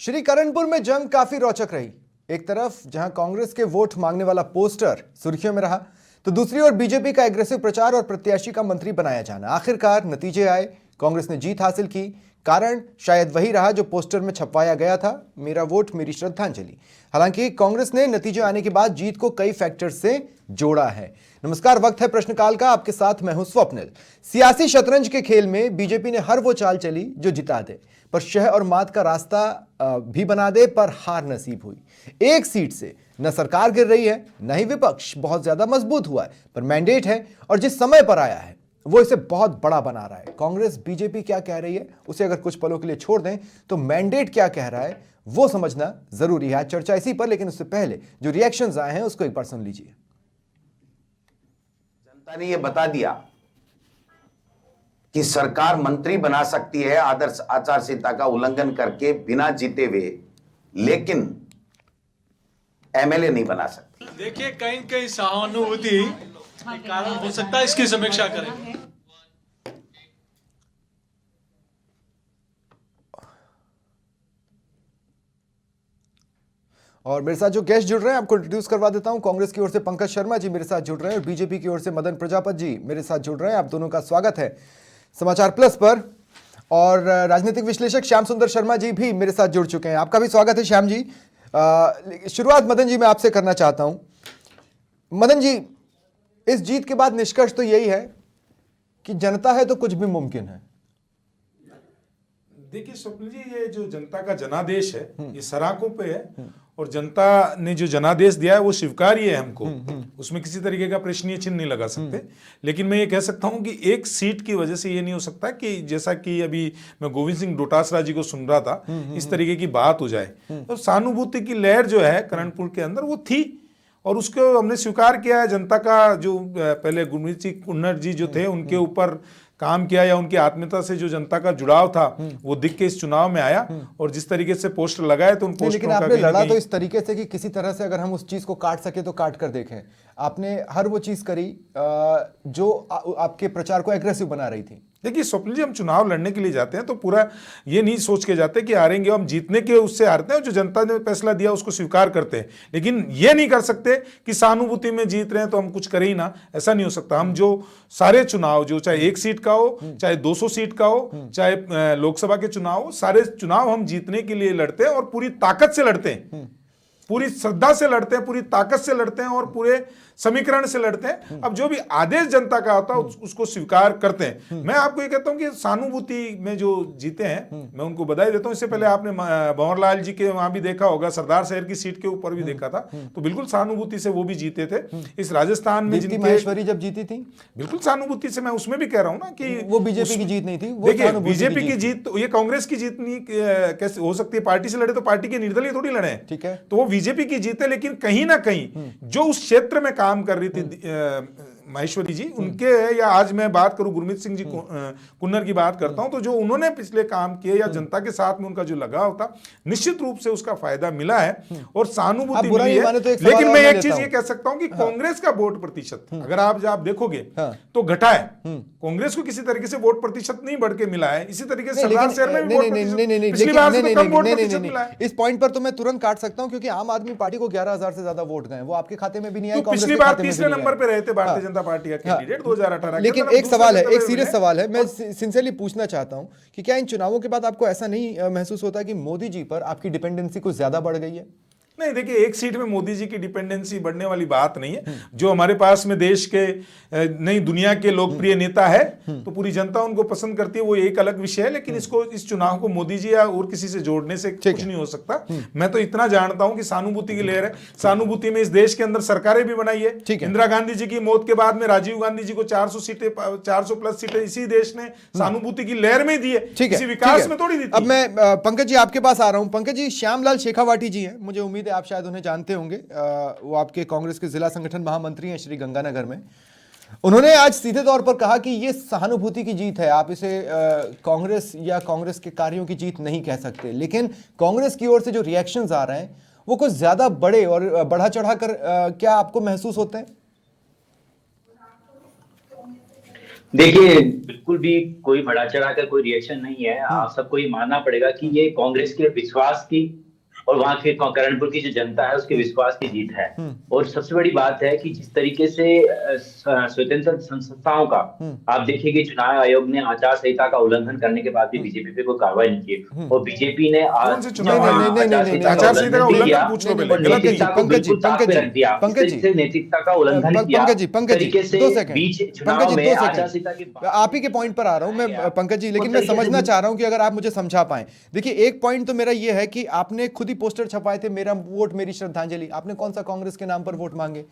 श्रीकरणपुर में जंग काफी रोचक रही। एक तरफ जहां कांग्रेस के वोट मांगने वाला पोस्टर सुर्खियों में रहा, तो दूसरी ओर बीजेपी का एग्रेसिव प्रचार और प्रत्याशी का मंत्री बनाया जाना। आखिरकार नतीजे आए, कांग्रेस ने जीत हासिल की। कारण शायद वही रहा जो पोस्टर में छपवाया गया था, मेरा वोट मेरी श्रद्धांजलि। हालांकि कांग्रेस ने नतीजे आने के बाद जीत को कई फैक्टर से जोड़ा है। नमस्कार, वक्त है प्रश्नकाल का। आपके साथ मैं हूं स्वप्निल। सियासी शतरंज के खेल में बीजेपी ने हर वो चाल चली जो जिता दे, पर शह और मात का रास्ता भी बना दे, पर हार नसीब हुई। एक सीट से न सरकार गिर रही है, न ही विपक्ष बहुत ज्यादा मजबूत हुआ है, पर मैंडेट है और जिस समय पर आया है वो इसे बहुत बड़ा बना रहा है। कांग्रेस बीजेपी क्या कह रही है उसे अगर कुछ पलों के लिए छोड़ दें, तो मैंडेट क्या कह रहा है वो समझना जरूरी है। आज चर्चा इसी पर, लेकिन उससे पहले जो रिएक्शंस आए हैं उसको एक बार सुन लीजिए। जनता ने यह बता दिया कि सरकार मंत्री बना सकती है आदर्श आचार संहिता का उल्लंघन करके बिना जीते हुए, लेकिन एमएलए नहीं बना सकती। देखिए, कहीं कहीं सहानुभूति कारण हो सकता है, इसकी समीक्षा करें। और मेरे साथ जो गेस्ट जुड़ रहे हैं आपको इंट्रोड्यूस करवा देता हूं। कांग्रेस की ओर से पंकज शर्मा जी मेरे साथ जुड़ रहे हैं और बीजेपी की ओर से मदन प्रजापति जी मेरे साथ जुड़ रहे हैं। आप दोनों का स्वागत है समाचार प्लस पर। और राजनीतिक विश्लेषक श्याम सुंदर शर्मा जी भी मेरे साथ जुड़ चुके हैं, आपका भी स्वागत है श्याम जी। शुरुआत मदन जी मैं आपसे करना चाहता हूं। मदन जी, इस जीत के बाद निष्कर्ष तो यही है कि जनता है तो कुछ भी मुमकिन है। देखिए स्वप्न जी, ये जो जनता का जनादेश है ये सराखों पे है, और जनता ने जो जनादेश दिया है वो स्वीकार्य है हमको। उसमें किसी तरीके का प्रश्नीय चिन्ह नहीं लगा सकते। लेकिन मैं ये कह सकता हूं कि एक सीट की वजह से ये नहीं हो सकता कि जैसा कि अभी मैं गोविंद सिंह डोटासरा जी को सुन रहा था, इस तरीके की बात हो जाए। तो सहानुभूति की लहर जो है करणपुर के अंदर वो थी, और उसको हमने स्वीकार किया है। जनता का जो पहले गुरमीत सिंह कुन्नर जी जो थे उनके ऊपर काम किया, या उनकी आत्मीयता से जो जनता का जुड़ाव था वो दिख के इस चुनाव में आया। और जिस तरीके से पोस्टर लगाए तो उन पोस्टरों लेकिन आपने लड़ा तो इस तरीके से कि किसी तरह से अगर हम उस चीज को काट सके तो काट कर देखें। आपने हर वो चीज करी जो आपके प्रचार को एग्रेसिव बना रही थी। देखिए स्वप्न जी, हम चुनाव लड़ने के लिए जाते हैं तो पूरा ये नहीं सोच के जाते कि हारेंगे, हम जीतने के उससे हारते हैं। जो जनता ने फैसला दिया उसको स्वीकार करते हैं, लेकिन ये नहीं कर सकते कि सहानुभूति में जीत रहे हैं तो हम कुछ करें ही ना। ऐसा नहीं हो सकता। हम जो सारे चुनाव, जो चाहे 1 सीट का हो, चाहे 200 सीट का हो, चाहे लोकसभा के चुनाव हो, सारे चुनाव हम जीतने के लिए लड़ते हैं और पूरी ताकत से लड़ते हैं, पूरी श्रद्धा से लड़ते हैं, पूरी ताकत से लड़ते हैं और पूरे समीकरण से लड़ते हैं। अब जो भी आदेश जनता का होता है उसको स्वीकार करते हैं। मैं आपको ये कहता हूं कि सहानुभूति में जो जीते हैं मैं उनको बधाई देता हूं। इससे पहले आपने भंवरलाल जी के वहां भी देखा होगा, सरदार शहर की सीट के ऊपर भी देखा था, तो बिल्कुल सहानुभूति से वो भी जीते थे। इस राजस्थान में जिनकी महेश्वरी जब जीती थी, बिल्कुल सहानुभूति से, मैं उसमें भी कह रहा हूं ना कि वो बीजेपी की जीत नहीं थी। देखिए, बीजेपी की जीत, ये कांग्रेस की जीत नहीं कैसे हो सकती है? पार्टी से लड़े तो पार्टी के निर्दलीय थोड़ी लड़े, ठीक है, तो वो बीजेपी की जीत है। लेकिन कहीं ना कहीं जो उस क्षेत्र में काम कर रही थी महेश्वरी जी, उनके, या आज मैं बात करूं गुरमीत सिंह जी कुन्नर की बात करता हूं, तो जो उन्होंने पिछले काम किए या जनता के साथ में उनका जो लगाव था, निश्चित रूप से उसका फायदा मिला है और सहानुभूति मिली है। तो लेकिन मैं एक चीज ये कह सकता हूं कि कांग्रेस का वोट प्रतिशत अगर आप देखोगे तो घटा है। कांग्रेस को किसी तरीके से वोट प्रतिशत नहीं बढ़ के मिला है। इसी तरीके से सरदार शहर में भी वोट प्रतिशत, पिछली बार से तो कम वोट प्रतिशत मिला है। इस पॉइंट पर तो मैं तुरंत काट सकता हूं, क्योंकि आम आदमी पार्टी को 11,000 से ज्यादा वोट गए, वो आपके खाते में भी नहीं आए। पिछली बार तीसरे नंबर पे रहे थे भारतीय जनता पार्टी का कैंडिडेट 2018। लेकिन एक सवाल है, एक सीरियस सवाल है, मैं सिंसियरली पूछना चाहता हूं कि क्या इन चुनावों के बाद आपको ऐसा नहीं महसूस होता कि मोदी जी पर आपकी डिपेंडेंसी कुछ ज्यादा बढ़ गई है? नहीं, देखिए, एक सीट में मोदी जी की डिपेंडेंसी बढ़ने वाली बात नहीं है। जो हमारे पास में देश के नई दुनिया के लोकप्रिय नेता है तो पूरी जनता उनको पसंद करती है, वो एक अलग विषय है। लेकिन इसको, इस चुनाव को मोदी जी या और किसी से जोड़ने से कुछ नहीं हो सकता। मैं तो इतना जानता हूं कि सहानुभूति की लहर है। सहानुभूति में इस देश के अंदर सरकारें भी बनाई है। इंदिरा गांधी जी की मौत के बाद में राजीव गांधी जी को 400 सीटें, 400 प्लस सीटें इसी देश ने सहानुभूति की लहर में दी है, किसी विकास में थोड़ी दी थी। अब मैं पंकज जी आपके पास आ रहा हूं। पंकज जी, श्यामलाल शेखावाटी जी हैं, मुझे उम्मीद आप शायद उन्हें जानते होंगे। वो आपके कांग्रेस के जिला संगठन महामंत्री हैं श्री गंगानगर में। उन्होंने आज सीधे तौर पर कहा कि ये सहानुभूती की जीत है, आप इसे कांग्रेस या कांग्रेस के कार्यों की जीत नहीं कह सकते। लेकिन कांग्रेस की ओर से जो रिएक्शंस आ रहे हैं वो कुछ ज्यादा बड़े और बढ़ा चढ़ाकर क्या आपको महसूस होते हैं? देखिए, बिल्कुल भी कोई बढ़ा चढ़ा कर कोई रिएक्शन नहीं है। आप सबको ये मानना पड़ेगा कि ये कांग्रेस के विश्वास की और वहां के करणपुर की जो जनता है उसके विश्वास की जीत है। और सबसे बड़ी बात है कि जिस तरीके से स्वतंत्र संस्थाओं का आप देखिए कि चुनाव आयोग ने आचार संहिता का उल्लंघन करने के बाद भी बीजेपी पे कोई कार्रवाई नहीं की, और बीजेपी ने कौन से चुनाव नहीं, नहीं, नहीं, नहीं, नहीं, आचार संहिता का उल्लंघन उल्लंघन किया पूछ लो और पहले, गलत है। नैतिकता को बिल्कुल ताक पे रख दिया। पंकज इस तरीके से नैतिकता का उल्लंघन किया। पंकज जी तरीके से 2 सेकंड, बीच पंकज चुनाव जी में 2 आचार संहिता के सेकंड, आप ही के पॉइंट पर आ रहा हूं मैं पंकज जी, लेकिन मैं समझना चाह रहा हूं कि अगर आप मुझे समझा पाए। देखिए, एक पॉइंट तो मेरा ये है कि आपने खुद ही पोस्टर छपाए थे, मेरा वोट मेरी श्रद्धांजलि। आपने कौन सा कांग्रेस के नाम पर वोट मांगे?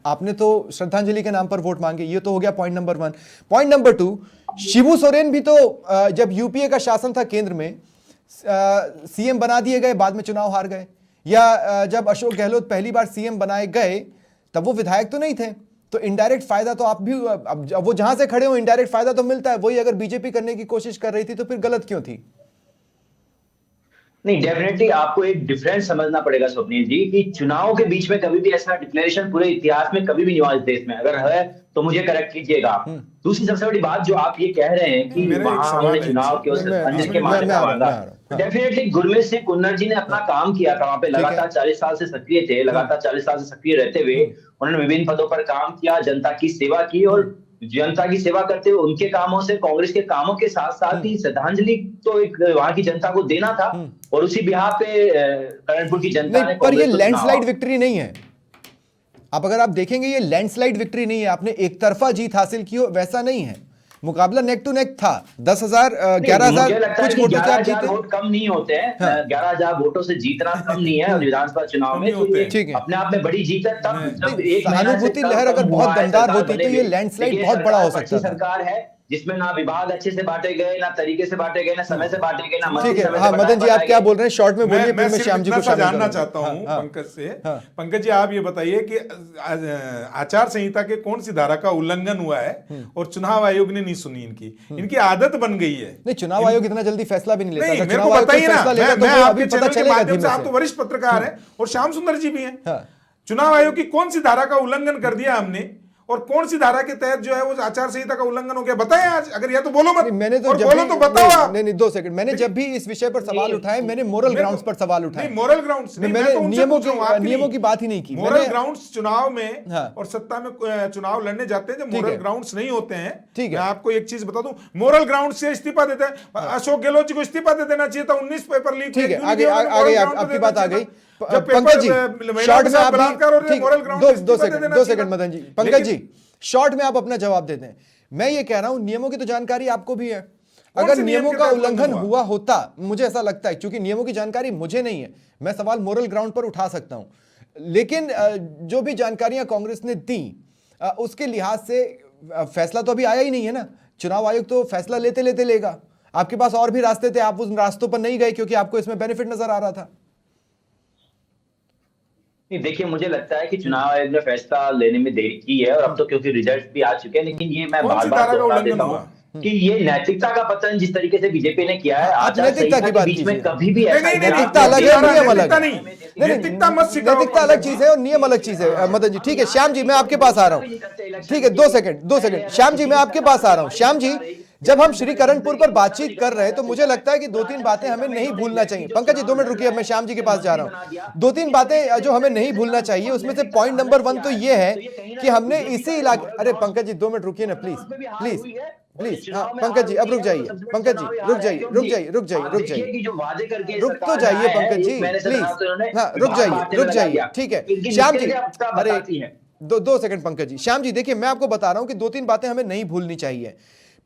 आपने तो श्रद्धांजलि के नाम पर वोट मांगे। ये तो हो गया point number 1। Point number 2, Shibu Soren भी तो जब यूपीए का शासन था केंद्र में, सीएम बना दिए गए, बाद में चुनाव हार गए। या जब अशोक गहलोत पहली बार सीएम बनाए गए तब वो विधायक तो नहीं थे, तो इनडायरेक्ट फायदा तो आप भी, अब वो जहां से खड़े हो इनडायरेक्ट फायदा तो मिलता है। वही अगर बीजेपी करने की कोशिश कर रही थी तो फिर गलत क्यों थी? नहीं, डेफिनेटली आपको एक डिफरेंस समझना पड़ेगा स्वप्निल जी, कि चुनाव के बीच में कभी भी ऐसा डिक्लेरेशन पूरे इतिहास में कभी भी नहीं हुआ इस देश में। अगर है तो मुझे करेक्ट कीजिएगा आप। दूसरी सबसे बड़ी बात जो आप ये कह रहे हैं कि मेरा एक वहां सवाल हमने है। चुनाव के श्रद्धांजलि के माध्यम से मांगा, डेफिनेटली गुरमीत सिंह कुन्नर जी ने अपना काम किया था। वहां पे लगातार 40 साल से सक्रिय थे, लगातार 40 साल से सक्रिय रहते हुए उन्होंने विभिन्न पदों पर काम किया, जनता की सेवा की, और जनता की सेवा करते हुए उनके कामों से, कांग्रेस के कामों के साथ साथ ही श्रद्धांजलि तो एक वहां की जनता को देना था, और उसी बिहार पे करणपुर की जनता ने नहीं, पर ये कांग्रेस को लैंडस्लाइड चुनाव। विक्ट्री नहीं है। आप अगर आप देखेंगे ये लैंडस्लाइड विक्ट्री नहीं है, आपने एक तरफा जीत हासिल की हो वैसा नहीं है। मुकाबला नेक टू नेक था। 10,000 11,000 कुछ वोटों से आप जीते। वोट कम नहीं होते हैं। 11,000 वोटों से जीतना कम नहीं है और विधानसभा चुनाव में, तो ये ठीक है। अपने आप में बड़ी जीत है। तब जब एक सहानुभूति लहर अगर बहुत दमदार होती तो ये लैंडस्लाइड बहुत बड़ा हो सकता था। सरकार है जिसमें ना विभाग अच्छे से बांटे गए, ना तरीके से बांटे गए, ना समय से बांटे गए, ना ठीक है। समय से हाँ, मदन जी आप बताए क्या गए। बोल रहे हैं? शॉर्ट में बोलिए, फिर मैं सिर्फ श्याम जी इतना को सा शामिल जानना करूंगा। चाहता हूं हाँ, पंकज से। पंकज जी आप ये बताइए कि आचार संहिता के कौन सी धारा का उल्लंघन हुआ है और चुनाव आयोग ने नहीं सुनी इनकी आदत बन गई है। नहीं, चुनाव आयोग इतना जल्दी फैसला भी नहीं लेता। नहीं, अगर मेरे चुनाव को आयोग बताइए कोई ना, फैसला लेगा तो मैं वो आपके अभी पता चैनल के चलेगा माध्यम धीमे से, आप से। तो वरिष्ठ पत्रकार हैं और श्याम सुंदर जी भी हैं। हाँ। चुनाव आयोग की कौन सी धारा का उल्लंघन कर दिया हमने और कौन सी धारा के तहत जो है वो आचार संहिता का उल्लंघन हो गया? बताएं आज, अगर या तो बोलो मत, नहीं, मैंने तो और जब बोलो भी तो बताओ आप। नहीं 2 सेकंड, मैंने जब भी इस विषय पर सवाल उठाए मैंने मोरल ग्राउंड्स पर सवाल उठाए। नहीं, मोरल ग्राउंड्स नहीं, मैंने मैं तो उनसे नियमों पूछ रहा हूं, आपकी नियमों नहीं। की बात ही नहीं की। मोरल ग्राउंड्स चुनाव में हाँ। और सत्ता में चुनाव लड़ने जाते हैं जब ठीक मोरल है। ग्राउंड्स नहीं होते हैं। ठीक है। मैं आपको एक चीज बता दूं, मोरल ग्राउंड से इस्तीफा देते हैं। अशोक गहलोत जी को इस्तीफा दे देना चाहिए था। 19 पेपर लीक। ठीक है, आगे आपकी बात आ गई। जब पंकज जी पेपर शॉर्ट में आप बलात्कार और moral ground 2 second Madan ji, Pankaj ji short में आप अपना जवाब देते हैं। मैं ये कह रहा हूं नियमों की तो जानकारी आपको भी है। अगर से नियम नियमों के का तहत उल्लंघन हुआ? हुआ होता, मुझे ऐसा लगता है, क्योंकि नियमों की जानकारी मुझे नहीं है, मैं सवाल मोरल ग्राउंड पर उठा सकता हूं। लेकिन जो भी जानकारियां कांग्रेस ने दी उसके लिहाज से फैसला तो अभी आया ही नहीं है ना। चुनाव आयोग तो फैसला लेते लेते लेगा। आपके पास और भी रास्ते थे, आप उन रास्तों पर नहीं गए क्योंकि आपको इसमें बेनिफिट नजर आ रहा था। नहीं, देखिए मुझे लगता है कि चुनाव आयोग ने फैसला लेने में देरी की है, और अब तो क्योंकि रिजल्ट भी आ चुके हैं, लेकिन ये मैं कौन बार सी बार धारा का दोहरा उल्लंघन देता हुआ? हूँ कि ये नैतिकता का पतन जिस तरीके से बीजेपी ने किया है, आप आचार नैतिकता संहिता की के बात बीच में कीजिए। कभी भी नहीं, ऐसा नहीं, इतिहास नैतिकता अलग है, नहीं नियम अलग है। नहीं, नैतिकता मत सिखाओ। नैतिकता अलग चीज है और नियम अलग चीज है मदन जी। ठीक है श्याम जी, मैं आपके पास आ रहा हूं। ठीक है, 2 सेकंड श्याम जी, मैं आपके पास आ रहा हूं। श्याम जी, जब हम श्री करणपुर पर बातचीत कर रहे हैं तो मुझे लगता है कि 2-3 बातें हमें नहीं भूलना चाहिए। पंकज जी 2 मिनट रुकिए, मैं श्याम जी के पास जा रहा हूं। 2-3 बातें जो हमें नहीं भूलना चाहिए, उसमें से पॉइंट नंबर 1 तो ये है कि हमने इसी इलाके, अरे पंकज जी 2 मिनट रुकिए ना प्लीज प्लीज प्लीज। हाँ पंकज जी अब रुक जाइए, पंकज जी रुक जाइए रुक जाइए रुक जाइए रुक जाइए, रुक तो जाइए पंकज जी प्लीज। हाँ रुक जाइए ठीक है श्याम जी। अरे 2 सेकंड पंकज जी। श्याम जी देखिए, मैं आपको बता रहा हूं कि 2-3 बातें हमें नहीं भूलनी चाहिए।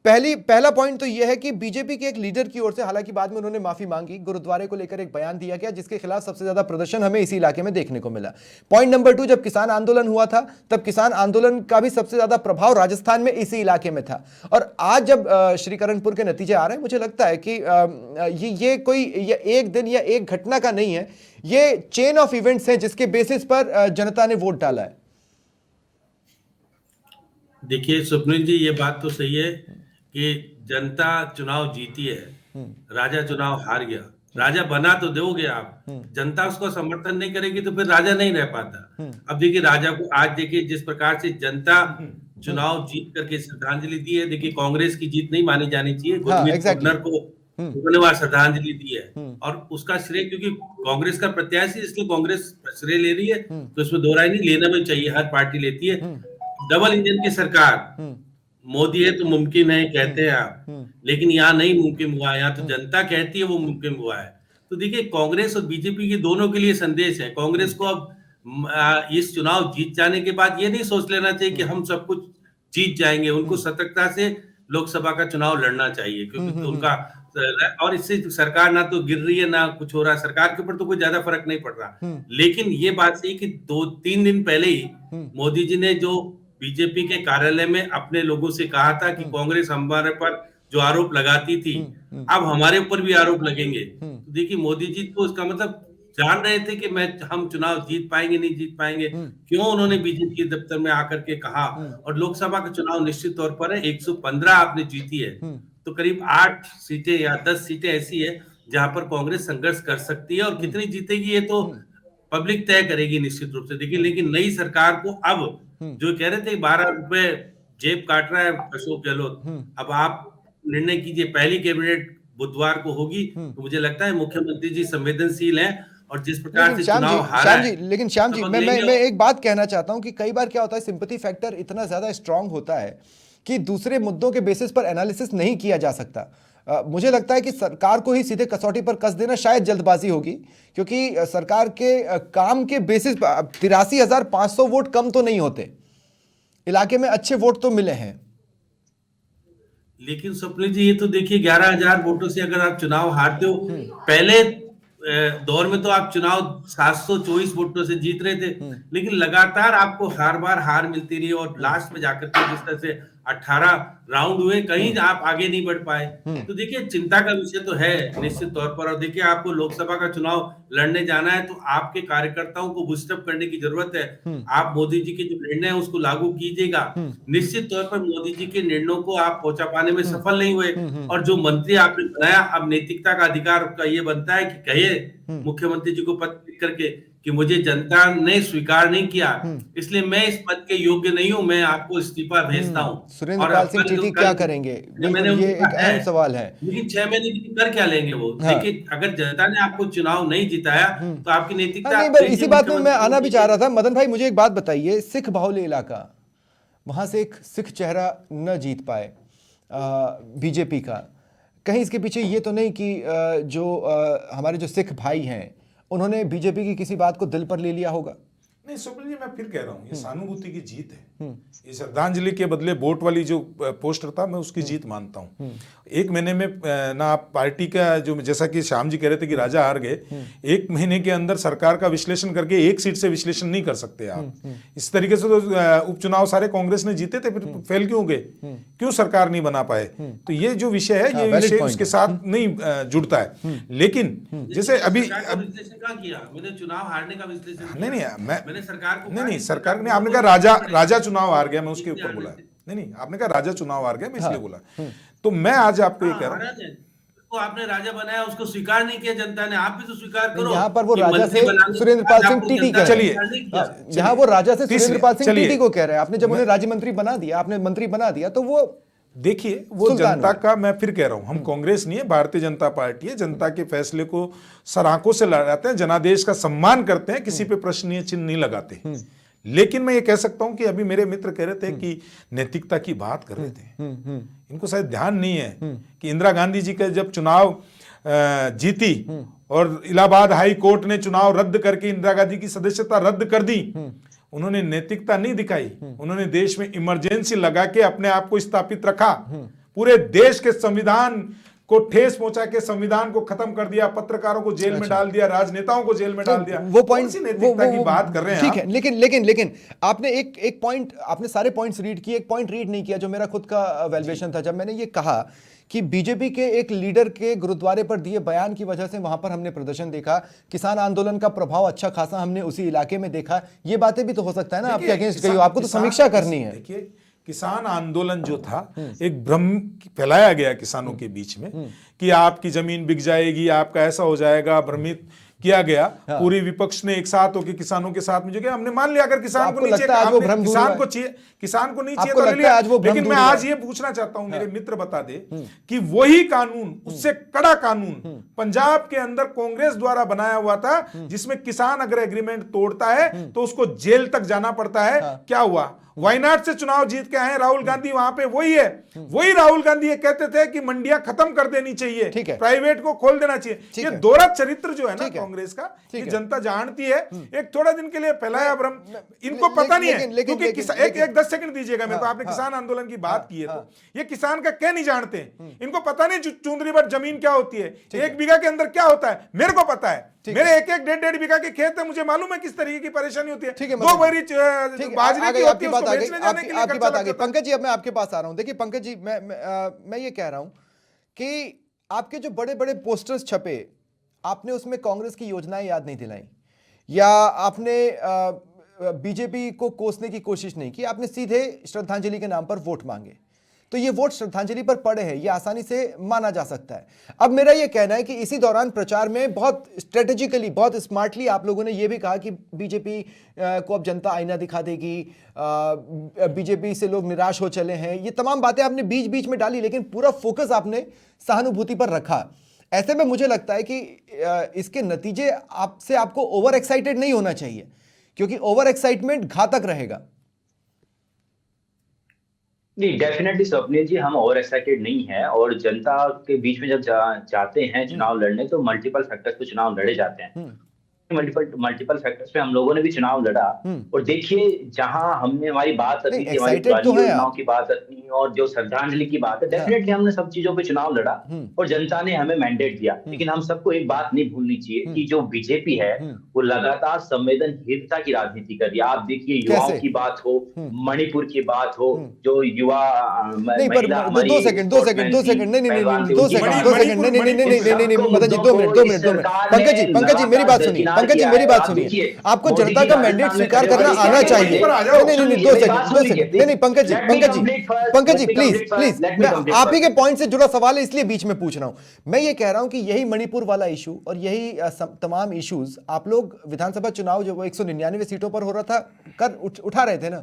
पहला पॉइंट तो यह है कि बीजेपी के एक लीडर की ओर से, हालांकि बाद में उन्होंने माफी मांगी, गुरुद्वारे को लेकर एक बयान दिया गया जिसके खिलाफ सबसे ज्यादा प्रदर्शन हमें इसी इलाके में देखने को मिला। पॉइंट नंबर 2, जब किसान आंदोलन हुआ था तब किसान आंदोलन का भी सबसे ज्यादा प्रभाव राजस्थान में इसी इलाके में था। और आज जब श्री करणपुर के नतीजे आ रहे हैं, मुझे लगता है कि ये कोई एक दिन या एक घटना का नहीं है, ये चेन ऑफ इवेंट्स है जिसके बेसिस पर जनता ने वोट डाला है। देखिए स्वप्निल जी, ये बात तो सही है कि जनता चुनाव जीती है, राजा चुनाव हार गया। राजा बना तो दोगे आप, जनता उसको समर्थन नहीं करेगी तो फिर राजा नहीं रह पाता। अब देखिए राजा को आज देखिए जिस प्रकार से जनता चुनाव जीत करके श्रद्धांजलि दी है। देखिए, कांग्रेस की जीत नहीं मानी जानी चाहिए। हाँ, गुरमीत exactly. खुन्नर को धन्यवाद श्रद्धांजलि दी है और उसका श्रेय, क्योंकि कांग्रेस का प्रत्याशी इसलिए कांग्रेस श्रेय ले रही है, तो इसमें दो राय नहीं, लेना भी चाहिए, हर पार्टी लेती है। डबल इंजन की सरकार, मोदी है तो मुमकिन है कहते हैं आप, लेकिन यहाँ नहीं मुमकिन हुआ, यहाँ तो जनता कहती है वो मुमकिन हुआ है। तो देखिए, कांग्रेस और बीजेपी के दोनों के लिए संदेश है। कांग्रेस को अब इस चुनाव जीत जाने के बाद ये नहीं सोच लेना चाहिए कि हम सब कुछ जीत जाएंगे। उनको सतर्कता से लोकसभा का चुनाव लड़ना चाहिए, क्योंकि तो उनका, और इससे सरकार ना तो गिर रही है ना कुछ हो रहा है, सरकार के ऊपर तो कोई ज्यादा फर्क नहीं पड़ रहा। लेकिन ये बात सही कि 2-3 दिन पहले ही मोदी जी ने जो बीजेपी के कार्यालय में अपने लोगों से कहा था कि कांग्रेस हमारे पर जो आरोप लगाती थी, अब हमारे ऊपर भी आरोप लगेंगे। तो देखिए, मोदी जी तो इसका मतलब जान रहे थे कि हम चुनाव जीत पाएंगे नहीं जीत पाएंगे, क्यों उन्होंने बीजेपी के दफ्तर में आकर के कहा। और लोकसभा का चुनाव निश्चित तौर पर है, 115 आपने जीती है, तो करीब 8 सीटें या 10 सीटें ऐसी है जहां पर कांग्रेस संघर्ष कर सकती है, और कितनी जीतेगी ये तो पब्लिक तय करेगी निश्चित रूप से। देखिए, लेकिन नई सरकार को अब जो कह रहे थे 12 रुपए जेब काट रहा है अशोक गहलोत, अब आप निर्णय कीजिए। पहली कैबिनेट बुधवार को होगी, तो मुझे लगता है मुख्यमंत्री जी संवेदनशील हैं, और जिस प्रकार से चुनाव हारा है। लेकिन श्याम जी, मैं एक बात कहना चाहता हूं कि कई बार क्या होता है, सिंपैथी फैक्टर इतना ज्यादा स्ट्रांग होता है कि दूसरे मुद्दों के बेसिस पर एनालिसिस नहीं किया जा सकता। मुझे लगता है कि सरकार को ही सीधे कसौटी पर कस देना शायद जल्दबाजी होगी, क्योंकि सरकार के काम के बेसिस पर 83,500 वोट कम तो नहीं होते, इलाके में अच्छे वोट तो मिले हैं। लेकिन स्वप्निल जी, ये तो देखिए 11,000 वोटों से अगर आप चुनाव हारते हो, पहले दौर में तो आप चुनाव 724 वोटों से जीत रहे थे, लेकिन लगातार आपको हर बार हार मिलती रही, और लास्ट में जाकर के जिस तरह से 18 राउंड हुए, कहीं आप आगे नहीं बढ़ पाए। तो देखिए, चिंता का विषय तो है निश्चित तौर पर। और देखिए, आपको लोकसभा का चुनाव लड़ने जाना है, तो आपके कार्यकर्ताओं को बूस्टअप करने की जरूरत है। आप मोदी जी के जो निर्णय है उसको लागू कीजिएगा। निश्चित तौर पर मोदी जी के निर्णयों को आप पहुंचा पाने में सफल नहीं हुए, और जो मंत्री आपने बनाया, अब नैतिकता का अधिकार का ये बनता है कि कहिए मुख्यमंत्री जी को पत्र लिख करके कि मुझे जनता ने स्वीकार नहीं किया, इसलिए मैं इस पद के योग्य नहीं हूं, मैं आपको इस्तीफा भेजता हूं। सुरेंद्र पाल सिंह चीटी क्या करेंगे? ये एक अहम सवाल है। लेकिन 6 महीने की कर क्या लेंगे वो? देखिए, अगर जनता ने आपको चुनाव नहीं जिताया तो आपकी नैतिकता नहीं, इसी बात में मैं आना भी चाह रहा था। मदन भाई, मुझे एक बात बताइए, सिख बाहुल्य इलाका, वहां से एक सिख चेहरा न जीत पाए बीजेपी का, कहीं इसके पीछे ये तो नहीं कि हमारे जो सिख भाई हैं उन्होंने बीजेपी की किसी बात को दिल पर ले लिया होगा? नहीं स्वप्निल जी, मैं फिर कह रहा हूँ, ये सहानुभूति की जीत है। ये श्रद्धांजलि के बदले वोट वाली जो पोस्टर था, मैं उसकी जीत मानता हूँ। 1 महीने में ना आप पार्टी का जो, जैसा कि श्याम जी कह रहे थे कि राजा हार गए, 1 महीने के अंदर सरकार का विश्लेषण करके 1 सीट से विश्लेषण नहीं कर सकते आप। इस तरीके से तो उपचुनाव सारे कांग्रेस ने जीते थे, फिर फेल क्यों गए, क्यों सरकार नहीं बना पाए? तो ये जो विषय है, ये विषय उसके साथ नहीं जुड़ता है। लेकिन जैसे अभी चुनाव हारने का विश्लेषण नहीं, सरकार को नहीं सरकार ने, आपने कहा राजा चुनाव हार गया, मैं उसके ऊपर बोला। नहीं, आपने कहा राजा चुनाव हार गया, मैं इसलिए बोला। तो मैं आज आपको ये कह रहा हूँ, तो आपने राजा बनाया, उसको स्वीकार नहीं किया जनता ने, आप भी तो स्वीकार करो। यहाँ पर वो राजा से सुरेंद्र पाल सिंह टीटी कह रहे हैं, यहाँ वो राजा से सुरेंद्र पाल सिंह टीटी को कह रहे हैं। आपने जब उन्हें राज्य मंत्री बना दिया, आपने मंत्री बना दिया, तो वो देखिए, वो जनता का, मैं फिर कह रहा हूं, हम कांग्रेस नहीं है, भारतीय जनता पार्टी है। जनता के फैसले को सराखों से लड़ाते हैं, जनादेश का सम्मान करते हैं, किसी पे प्रश्न चिन्ह नहीं लगाते। लेकिन मैं ये कह सकता हूं कि अभी मेरे मित्र कह रहे थे कि नैतिकता की बात कर रहे थे, इनको शायद ध्यान नहीं है कि इंदिरा गांधी जी का जब चुनाव जीती और इलाहाबाद हाई कोर्ट ने चुनाव रद्द करके इंदिरा गांधी की सदस्यता रद्द कर दी, उन्होंने नैतिकता नहीं दिखाई, उन्होंने देश में इमरजेंसी लगा के अपने आप को स्थापित रखा, पूरे देश के संविधान को ठेस पहुंचा के संविधान को खत्म कर दिया, पत्रकारों को जेल में डाल दिया, राजनेताओं को जेल में डाल दिया। वो पॉइंट नैतिकता की बात कर रहे हैं, ठीक है। लेकिन आपने एक पॉइंट, आपने सारे पॉइंट्स रीड किए, एक पॉइंट रीड नहीं किया जो मेरा खुद का वैल्यूएशन था। जब मैंने ये कहा कि बीजेपी के एक लीडर के गुरुद्वारे पर दिए बयान की वजह से वहां पर हमने प्रदर्शन देखा, किसान आंदोलन का प्रभाव अच्छा खासा हमने उसी इलाके में देखा, ये बातें भी तो हो सकता है ना आपके अगेंस्ट कही हो, आपको तो समीक्षा करनी है। देखिए, किसान आंदोलन जो था, एक भ्रम फैलाया गया किसानों के बीच में कि आपकी जमीन बिक जाएगी, आपका ऐसा हो जाएगा, भ्रमित किया गया, पूरी विपक्ष ने एक साथ होकर किसानों के साथ में जो किया, हमने मान लिया अगर किसान को नहीं चाहिए, किसान को नहीं चाहिए तो ले लिया। लेकिन मैं आज ये पूछना चाहता हूं, मेरे मित्र बता दे कि वही कानून, उससे कड़ा कानून पंजाब के अंदर कांग्रेस द्वारा बनाया हुआ था, जिसमें किसान अगर एग्रीमेंट तोड़ता है तो उसको जेल तक जाना पड़ता है। क्या हुआ? वायनाड से चुनाव जीत के आए राहुल गांधी, वहां पे वही है, वही राहुल गांधी ये कहते थे कि मंडियां खत्म कर देनी चाहिए, प्राइवेट को खोल देना चाहिए। ये दोहरा चरित्र जो है ना कांग्रेस का, ये जनता जानती है। एक थोड़ा दिन के लिए फैलाया भ्रम, इनको पता नहीं है, क्योंकि एक 10 सेकंड दीजिएगा मेरे को। आपने किसान आंदोलन की बात की है, तो ये किसान का क्या नहीं जानते, इनको पता नहीं चुंदरी भर जमीन क्या होती है, 1 बीघा के अंदर क्या होता है, मेरे को पता है। मेरे 1-1, 1.5 बीघा के खेत है, मुझे मालूम है किस तरीके की परेशानी होती है। 2 बोरी बाजरे की होती है, उसको बेचने जाने के लिए आपकी बात आ गई। पंकज जी, अब मैं आपके पास आ रहा हूं। देखिए पंकज जी, मैं ये कह रहा हूं कि आपके जो बड़े बड़े पोस्टर्स छपे, आपने उसमें कांग्रेस की योजनाएं याद नहीं दिलाई, या आपने बीजेपी को कोसने की कोशिश नहीं की, आपने सीधे श्रद्धांजलि के नाम पर वोट मांगे। तो ये वोट श्रद्धांजलि पर पड़े हैं, ये आसानी से माना जा सकता है। अब मेरा ये कहना है कि इसी दौरान प्रचार में बहुत स्ट्रेटेजिकली, बहुत स्मार्टली आप लोगों ने ये भी कहा कि बीजेपी को अब जनता आईना दिखा देगी, बीजेपी से लोग निराश हो चले हैं। ये तमाम बातें आपने बीच बीच में डाली, लेकिन पूरा फोकस आपने सहानुभूति पर रखा। ऐसे में मुझे लगता है कि इसके नतीजे आपसे आपको ओवर एक्साइटेड नहीं होना चाहिए, क्योंकि ओवर एक्साइटमेंट घातक रहेगा। नहीं, डेफिनेटली स्वप्निल जी, हम ओवर एक्साइटेड नहीं है। और जनता के बीच में जब जाते हैं चुनाव लड़ने, तो मल्टीपल फैक्टर्स पे चुनाव लड़े जाते हैं। मल्टीपल फैक्टर्स पे हम लोगों ने भी चुनाव लड़ा। और देखिए, जहां हमने हमारी बात रखी थी, हमारी योजनाओं की बात रखी और जो श्रद्धांजलि की बात है, डेफिनेटली हमने सब चीजों पे चुनाव लड़ा और जनता ने हमें मैंडेट दिया। लेकिन हम सबको एक बात नहीं भूलनी चाहिए कि जो बीजेपी है वो लगातार संवेदनहीनता की राजनीति कर रही है। आप देखिए, युवाओं की बात हो, मणिपुर की बात हो, जो युवा महिला, 2 सेकंड नहीं, मदन जी 2 मिनट। पंकज जी मेरी बात सुनिए, पंकज जी मेरी बात सुनिए। आपको जनता का मैंडेट स्वीकार करना आना चाहिए। नहीं, 2 सेकंड नहीं, पंकज जी प्लीज, आप ही के पॉइंट से जुड़ा सवाल है, इसलिए बीच में पूछ रहा हूं। मैं ये कह रहा हूं कि यही मणिपुर वाला इशू और यही तमाम इश्यूज आप लोग विधानसभा चुनाव जो 199 सीटों पर हो रहा था कर उठा रहे थे ना,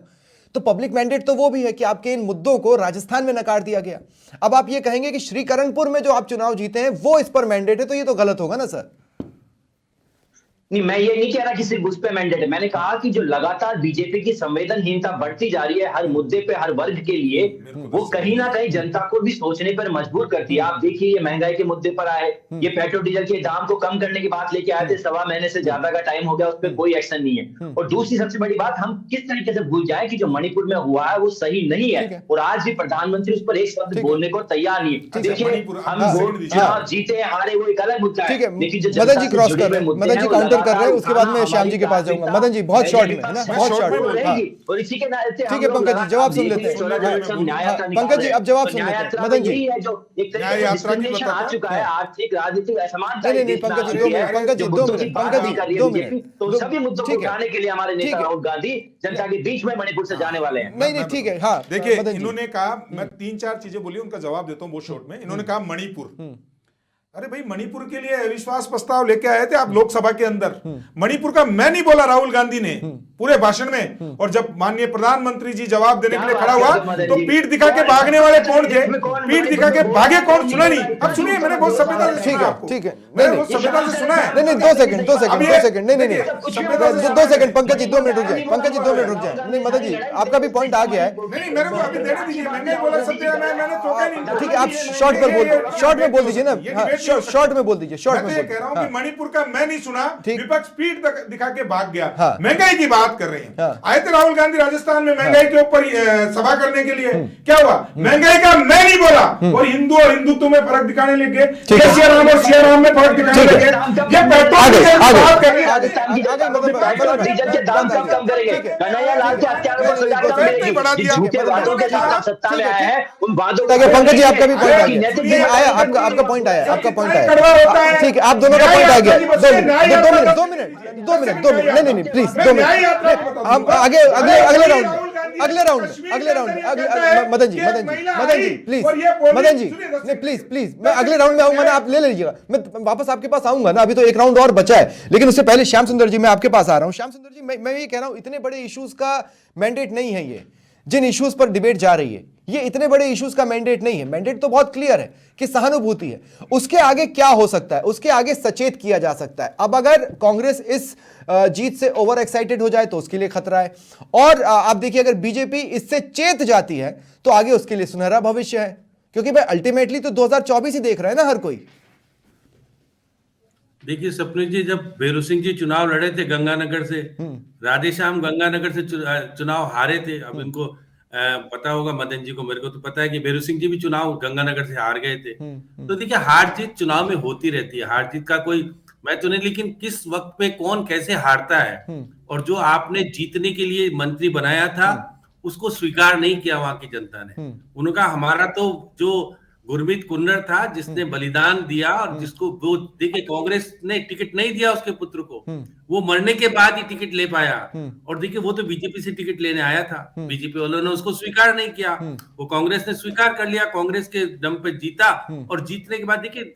तो पब्लिक मैंडेट तो वो भी है कि आपके इन मुद्दों को राजस्थान में नकार दिया गया। अब आप ये कहेंगे कि श्रीकरणपुर में जो आप चुनाव जीते हैं वो इस पर मैंडेट है, तो ये तो गलत होगा ना सर। नहीं, मैं ये नहीं कह रहा कि सिर्फ उस पे मैंडेट है। मैंने कहा कि जो लगातार बीजेपी की संवेदनहीनता बढ़ती जा रही है हर मुद्दे पे, हर वर्ग के लिए, वो कहीं ना कहीं जनता को भी सोचने पर मजबूर करती है। आप देखिए, ये महंगाई के मुद्दे पर आए, ये पेट्रोल डीजल के दाम को कम करने की बात लेके आए थे, 1.25 महीने से ज्यादा का टाइम हो गया, उस पर कोई एक्शन नहीं है। और दूसरी सबसे बड़ी बात, हम किस तरीके से भूल जाए कि जो मणिपुर में हुआ है वो सही नहीं है, और आज भी प्रधानमंत्री उस पर एक शब्द बोलने को तैयार नहीं है। देखिए, हम चुनाव जीते हारे वो एक अलग मुद्दा है, लेकिन जो मदन जी क्रॉस कर रहे हैं, मदन जी काउंटर कर रहे हैं, उसके बाद मैं श्याम जी के पास जाऊंगा। मदन जी बहुत शॉर्ट में है ना, बहुत शॉर्ट में। और इसी के ठीक है पंकज जी, जवाब सुन लेते हैं। पंकज जी अब जवाब सुन लेते हैं। मदन जी जो एक तरीके से आ चुका है, आर्थिक राजनीतिक असमानता। नहीं पंकज जी 2 मिनट, पंकज जी 2 मिनट, तो सभी मुद्दों को उठाने के लिए हमारे नेता राहुल गांधी जनता के बीच में मणिपुर से जाने वाले हैं। नहीं ठीक है। हाँ देखिए, इन्होंने कहा, मैं 3-4 चीजें बोली, उनका जवाब देता हूँ बहुत शॉर्ट में। इन्होंने कहा मणिपुर, अरे भाई मणिपुर के लिए अविश्वास प्रस्ताव लेके आए थे आप लोकसभा के अंदर। मणिपुर का मैं नहीं बोला, राहुल गांधी ने पूरे भाषण में। और जब माननीय प्रधानमंत्री जी जवाब देने के लिए खड़ा हुआ तो पीठ दिखा के भागने वाले कौन थे? पीठ दिखा के भागे कौन? सुना नहीं? अब सुनिए, मैंने बहुत सभ्यता से सुना आपको। ठीक है, मैंने बहुत सभ्यता से सुना है। नहीं 2 सेकंड नहीं 2 सेकंड पंकज जी 2 मिनट रुक जाए, पंकज जी 2 मिनट रुक जाए। नहीं मदन जी आपका भी पॉइंट आ गया है। नहीं, मेरे को अभी देने दीजिए, मैंने बोला सत्य, मैंने टोका नहीं। ठीक है, आप शॉर्ट में बोल दीजिए ना, शॉर्ट में बोल दीजिए। शॉर्ट में कह रहा हूं कि मणिपुर का मैं नहीं सुना, विपक्ष पीठ दिखा के भाग गया। महंगाई की बात कर रहे हैं। आए थे राहुल गांधी राजस्थान में महंगाई के ऊपर सभा करने के लिए, क्या हुआ? महंगाई का मैं नहीं बोला, और हिंदू और हिंदुत्व में फर्क दिखाने लगे, सियाराम और सियाराम में फर्क दिखाने लगे। ये पेट्रोल की बात कर रहे हैं, डीजल के दाम कम करेंगे, कन्हैयालाल के हत्यारों को सजा कम मिलेगी। बढ़ा दिया, झूठे वादों के साथ सत्ता में आए हैं, उन वादों पंकज जी आपका भी पॉइंट आ गया, आपका पॉइंट आया, आपका पॉइंट आया। ठीक है, आप दोनों का पॉइंट आ गया। 2 मिनट नहीं प्लीज 2 मिनट। हम आगे अगले राउंड अगले राउंड मदन जी प्लीज, मदन जी नहीं प्लीज मैं अगले राउंड में आऊंगा ना, आप ले लीजिएगा, मैं वापस आपके पास आऊंगा ना, अभी तो एक राउंड और बचा है। लेकिन उससे पहले श्याम सुंदर जी मैं आपके पास आ रहा हूं। श्याम सुंदर जी मैं ये कह रहा हूं, इतने बड़े इश्यूज का मैंडेट नहीं है ये, जिन इश्यूज पर डिबेट जा रही है, ये इतने बड़े इश्यूज का मैंडेट नहीं है। मैंडेट तो बहुत क्लियर है कि सहानुभूति है, उसके आगे क्या हो सकता है, उसके आगे सचेत किया जा सकता है। अब अगर कांग्रेस इस जीत से ओवर एक्साइटेड हो जाए तो उसके लिए खतरा है, और आप देखिए अगर बीजेपी इससे चेत जाती है तो आगे उसके लिए सुनहरा भविष्य है, क्योंकि भाई अल्टीमेटली तो 2024 ही देख रहा है ना हर कोई। देखिए सपने जी, जब भैरू सिंह जी चुनाव लड़े थे गंगानगर से, राधेश्याम गंगानगर से चुनाव हारे थे। अब इनको पता होगा, मदन जी को, मेरे को तो पता है कि भैरू सिंह जी भी चुनाव गंगानगर से हार गए थे। तो देखिए हार जीत चुनाव में होती रहती है, हार जीत का कोई मैं तो नहीं, लेकिन किस वक्त पे कौन कैसे हारता है, और जो आपने जीतने के लिए मंत्री बनाया था उसको स्वीकार नहीं किया वहां की जनता ने। उनका हमारा तो जो गुरमीत कुन्नर था जिसने बलिदान दिया, और जिसको वो देखिए कांग्रेस ने टिकट नहीं दिया उसके पुत्र को, वो मरने के बाद ही टिकट ले पाया। और देखिए वो तो बीजेपी से टिकट लेने आया था, बीजेपी वालों ने उसको स्वीकार नहीं किया, वो कांग्रेस ने स्वीकार कर लिया, कांग्रेस के दम पे जीता। और जीतने के बाद देखिए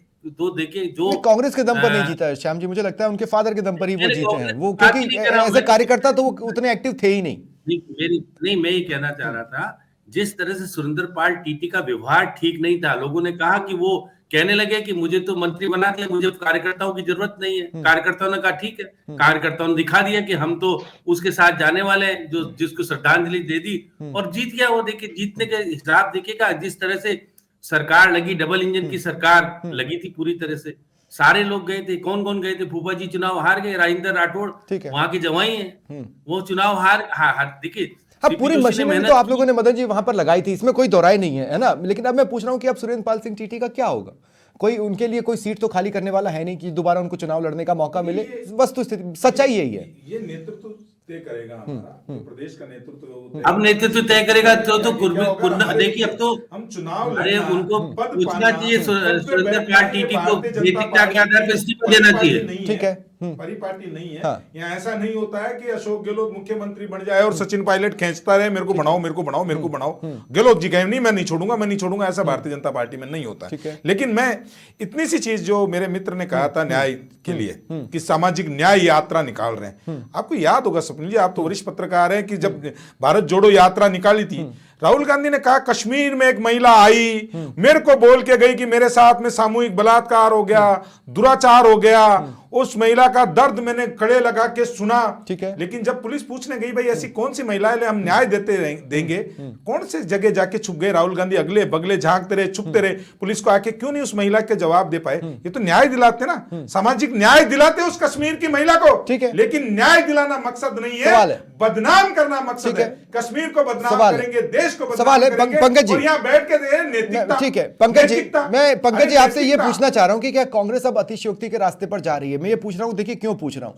जो कांग्रेस के दम पर नहीं जीता है श्याम जी, मुझे लगता है उनके फादर के दम पर ही वो जीते हैं, वो क्योंकि एज ए कार्यकर्ता तो वो उतने एक्टिव थे ही नहीं। नहीं मैं ये कहना चाह रहा था, जिस तरह से सुरेंद्र पाल टीटी का व्यवहार ठीक नहीं था, लोगों ने कहा कि वो कहने लगे कि मुझे तो मंत्री बना दिया, मुझे कार्यकर्ताओं की जरूरत नहीं है। कार्यकर्ताओं ने कहा ठीक है, कार्यकर्ताओं ने दिखा दिया कि हम तो उसके साथ जाने वाले हैं, जो जिसको श्रद्धांजलि दे दी और जीत गया। वो देखिए जीतने के हिसाब देखिएगा, जिस तरह से सरकार लगी, डबल इंजन की सरकार लगी थी पूरी तरह से, सारे लोग गए थे। कौन कौन गए थे? फूफा जी चुनाव हार गए, राजेंद्र राठौड़ वहां के जवाई हैं, वो चुनाव हार देखिए। हाँ, पूरी मशीनरी तो आप लोगों ने मदन जी वहां पर लगाई थी, इसमें कोई दोहराई नहीं है ना। लेकिन अब मैं पूछ रहा हूं कि अब सुरेंद्र पाल सिंह टीटी का क्या होगा? कोई उनके लिए कोई सीट तो खाली करने वाला है नहीं कि दोबारा उनको चुनाव लड़ने का मौका मिले। वस्तुस्थिति सच्चाई यही है। ये नेतृत्व तय करेगा हमारा, तो प्रदेश का नेतृत्व अब नेतृत्व तय करेगा तो देखिए अब तो हम चुनाव, अरे उनको पूछना चाहिए सुरेंद्र पाल टीटी को नैतिकता के आधार पर इस्तीफा देना चाहिए। ठीक है, परिपाटी नहीं है। हाँ। यहाँ ऐसा नहीं होता है कि अशोक गहलोत मुख्यमंत्री बन जाए और सचिन पायलट खींचता रहे, मेरे को बनाओ मेरे को बनाओ मेरे को बनाओ। गहलोत जी कहें नहीं मैं नहीं छोड़ूंगा, ऐसा भारतीय जनता पार्टी में नहीं होता है। लेकिन मैं इतनी सी चीज जो मेरे मित्र ने कहा था न्याय के लिए कि सामाजिक न्याय यात्रा निकाल रहे हैं, आपको याद होगा स्वप्निल जी, आप तो वरिष्ठ पत्रकार हैं, कि जब भारत जोड़ो यात्रा निकाली थी, राहुल गांधी ने कहा कश्मीर में एक महिला आई, मेरे को बोल के गई कि मेरे साथ में सामूहिक बलात्कार हो गया, दुराचार हो गया, उस महिला का दर्द मैंने खड़े लगा के सुना। ठीक है। लेकिन जब पुलिस पूछने गई भाई ऐसी कौन सी महिला है हम न्याय देंगे, कौन से जगह जाके छुप गए राहुल गांधी, अगले बगले झांकते रहे, छुपते रहे, पुलिस को आके क्यों नहीं उस महिला के जवाब दे पाए? ये तो न्याय दिलाते ना, सामाजिक न्याय दिलाते उस कश्मीर की महिला को। ठीक है। लेकिन न्याय दिलाना मकसद नहीं है, बदनाम करना मकसद है। कश्मीर को बदनाम करेंगे, देश को बदनाम करेंगे। पंकज जी, और यहाँ बैठ के नैतिकता, ठीक है पंकज जी, मैं पंकज जी आपसे ये पूछना चाह रहा हूं कि क्या कांग्रेस अब अतिशयोक्ति के रास्ते पर जा रही है? मैं ये पूछ रहा हूं, देखिए क्यों पूछ रहा हूं,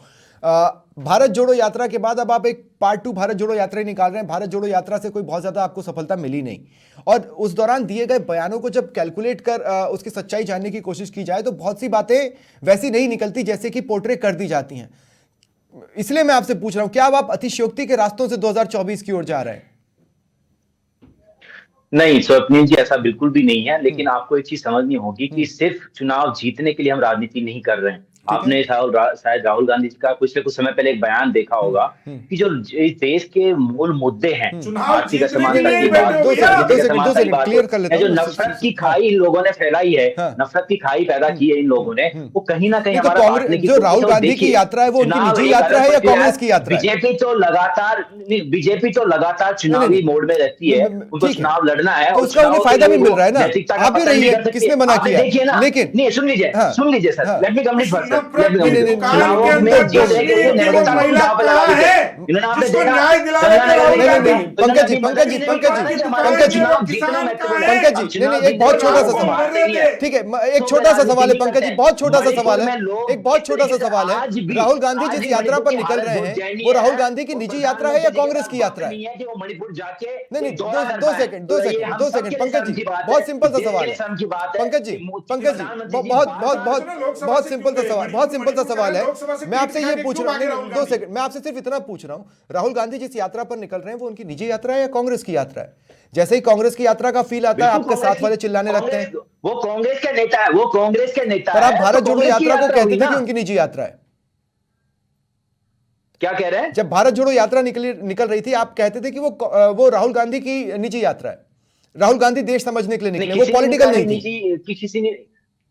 भारत जोड़ो यात्रा के बाद अब आप एक पार्ट 2 भारत जोड़ो यात्रा ही निकाल रहे हैं। भारत जोड़ो यात्रा से कोई बहुत ज्यादा आपको सफलता मिली नहीं, और उस दौरान दिए गए बयानों को जब कैलकुलेट कर उसकी सच्चाई जानने की कोशिश की जाए तो बहुत सी बातें वैसी नहीं निकलती जैसे कि पोर्ट्रे कर दी जाती हैं। इसलिए मैं आपसे पूछ रहा हूं, क्या अब आप अतिशयोक्ति के रास्तों से 2024 की ओर जा रहे हैं? नहीं स्वप्निल जी, ऐसा बिल्कुल भी नहीं है। लेकिन आपको एक चीज समझनी होगी कि सिर्फ चुनाव जीतने के लिए हम राजनीति नहीं कर रहे हैं। आपने शायद राहुल गांधी जी का पिछले कुछ समय पहले एक बयान देखा होगा कि जो इस देश के मूल मुद्दे हैं, आर्थिक असमानता की बात, जो नफरत की खाई लोगों ने फैलाई है, नफरत की खाई पैदा की है इन लोगों ने, वो कहीं ना कहीं हमारा बांटने की, जो राहुल गांधी की यात्रा है वो उनकी निजी यात्रा है या कांग्रेस की यात्रा है? बीजेपी तो लगातार चुनावी मोड में रहती है, उनको चुनाव लड़ना है, उसका उन्हें फायदा भी मिल रहा है ना। आप भी रही है, किसने मना किया? लेकिन नहीं, सुन लीजिए sir, let me complete first. Pankaj ji, एक बहुत छोटा सा सवाल, ठीक है, एक छोटा सा सवाल है पंकज जी, बहुत छोटा सा सवाल है, एक बहुत छोटा सा सवाल है। राहुल गांधी जिस यात्रा पर निकल रहे हैं वो राहुल गांधी की निजी यात्रा है या कांग्रेस की यात्रा है? नहीं, दो सेकंड पंकज जी, बहुत सिंपल सा सवाल है पंकज जी, बहुत सिंपल सा सवाल। बहुत सिंपल सा मणिपुर सवाल का है। लोकसभा से मैं आपसे टिकट ये के पूछ क्यों रहा हूँ, मांगे नहीं, राहुल 2 गांधी? सेकंड, मैं आपसे सिर्फ इतना पूछ रहा हूँ, राहुल गांधी जिस यात्रा पर निकल रहे हैं वो उनकी निजी यात्रा है या कांग्रेस की यात्रा है? जैसे ही कांग्रेस की यात्रा का फील आता है बिल्कुल आपके साथ वाले चिल्लाने लगते हैं। वो कांग्रेस के नेता है, वो कांग्रेस के नेता पर है, आप भारत तो जोड़ो कांग्रेस की यात्रा को कहते होगी थे ना। कि उनकी निजी यात्रा है। क्या कह रहे हैं? जब भारत जोड़ो यात्रा निकल रही थी आप कहते थे कि वो राहुल गांधी की निजी यात्रा है, राहुल गांधी देश समझने के लिए निकले, वो पॉलिटिकल नहीं थी।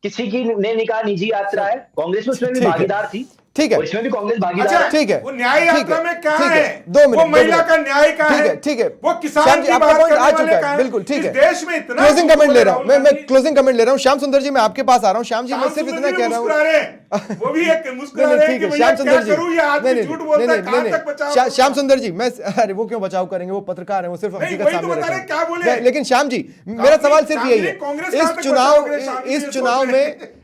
किसी की ने निकाह निजी यात्रा है, कांग्रेस उसमें भी ठीक है। भागीदार थी, ठीक है। और इसमें भी कांग्रेस भागीदार अच्छा, है। ठीक है, वो न्याय ठीक यात्रा है, में क्या ठीक है? 2 मिनट, वो महिला 2 मिनट। का न्याय का ठीक है, है, ठीक है। वो किसान श्याम की जी, आपका बात पॉइंट करने आ वाले चुका का है, है। बिल्कुल ठीक इस है। देश में इतना क्लोजिंग सुकून कमेंट ले है रहा हूं, राहुल मैं गांधी। क्लोजिंग कमेंट ले रहा हूं। श्याम सुंदर जी मैं आपके पास आ रहा हूं। श्याम जी मैं श्याम सिर्फ सुंदर इतना जी कह रहा हूं, मुस्कुरा रहे हैं। वो भी एक मुस्कुरा नहीं रहे नहीं हैं ठीक कि है भैया श्याम क्या सुंदर जी, करूं, ये आदमी नहीं झूठ नहीं बोलता है, नहीं कहां नहीं तक बचाव श्याम करूंगा? सुंदर जी, मैं अरे वो क्यों बचाव करेंगे, वो पत्रकार हैं, वो सिर्फ नहीं, हकीकत वही तो सामने बता रहे हैं, क्या बोले? रखेंगे। लेकिन श्याम जी मेरा सवाल सिर्फ श्याम यही जी, है, कांग्रेस कहां तक बचाओगे? श्याम जी,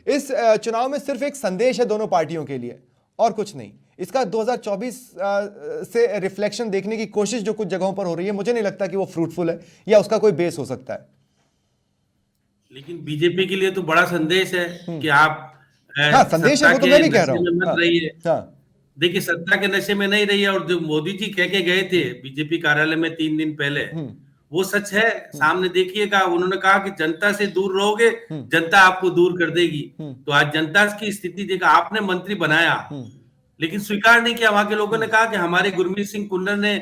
इस चुनाव में सिर्फ एक संदेश है दोनों पार्टियों के लिए और कुछ नहीं। इसका 2024 से रिफ्लेक्शन देखने की कोशिश जो कुछ जगहों पर हो रही है, मुझे नहीं लगता कि वो फ्रूटफुल है या उसका कोई बेस हो सकता है। लेकिन बीजेपी के लिए तो बड़ा संदेश है कि आप हाँ, संदेश है, सत्ता वो तो के मैं भी कह नशे रहा में हूं। मत हाँ, रहिए। हाँ, देखिए, सत्ता के नशे में नहीं रहिए। और जो मोदी जी कह के गए थे बीजेपी कार्यालय में 3 दिन पहले, वो सच है। सामने देखिएगा, उन्होंने कहा कि जनता से दूर रहोगे, जनता आपको दूर कर देगी। तो आज जनता की स्थिति देखा, आपने मंत्री बनाया लेकिन स्वीकार नहीं किया। वहां के लोगों ने कहा कि हमारे गुरमीत सिंह कुल्लर ने,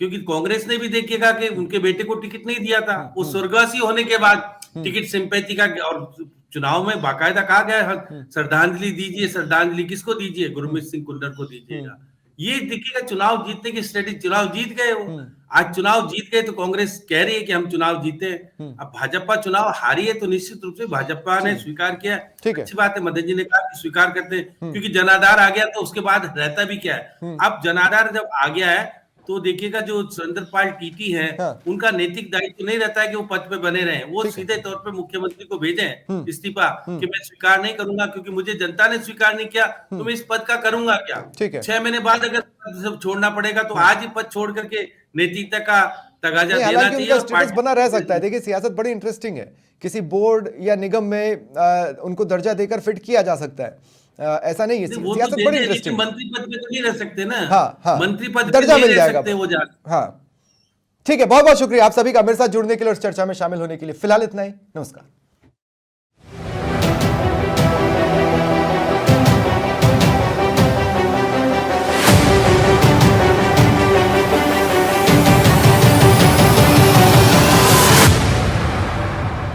क्योंकि कांग्रेस ने भी देखिएगा कि उनके बेटे को टिकट नहीं दिया था, वो स्वर्गवासी होने के बाद टिकट सिंपैथी का, और चुनाव में बाकायदा कहा गया श्रद्धांजलि दीजिए। श्रद्धांजलि किसको दीजिए? गुरमीत सिंह कुल्लर को दीजिएगा। ये देखिएगा चुनाव जीतने की स्ट्रेटेजी, चुनाव जीत गए वो। आज चुनाव जीत गए तो कांग्रेस कह रही है कि हम चुनाव जीते हैं। अब भाजपा चुनाव हारी है तो निश्चित रूप से भाजपा ने स्वीकार किया। ठीक है। अच्छी बात है, मदन जी ने कहा कि स्वीकार करते हैं, क्योंकि जनाधार आ गया तो उसके बाद रहता भी क्या है। अब जनाधार जब आ गया है तो देखिएगा जो सुरेंद्रपाल टीटी है, हाँ। उनका नैतिक दायित्व नहीं रहता है कि वो पद पे बने रहे। वो सीधे तौर पे मुख्यमंत्री को भेजें इस्तीफा कि मैं स्वीकार नहीं करूंगा, क्योंकि मुझे जनता ने स्वीकार नहीं किया तो मैं इस पद का करूंगा क्या। ठीक है। 6 महीने बाद अगर पद सब छोड़ना पड़ेगा तो आज ही पद छोड़ करके नैतिकता का तगाजा नहीं, देना हालांकि चाहिए। उनका और स्टेटस पार्टी बना रह सकता है। देखिए सियासत बड़ी इंटरेस्टिंग है, किसी बोर्ड या निगम में उनको दर्जा देकर फिट किया जा सकता है, ऐसा नहीं है। नहीं, वो तो सियासत दे बड़ी दें, लेकिन इंटरेस्टिंग है। मंत्री पद में तो नहीं रह सकते ना। हाँ, हाँ, मंत्री पद पे दर्जा नहीं मिल रह जाएगा सकते वो जा। हाँ ठीक है, बहुत बहुत शुक्रिया आप सभी का मेरे साथ जुड़ने के लिए और चर्चा में शामिल होने के लिए। फिलहाल इतना ही, नमस्कार।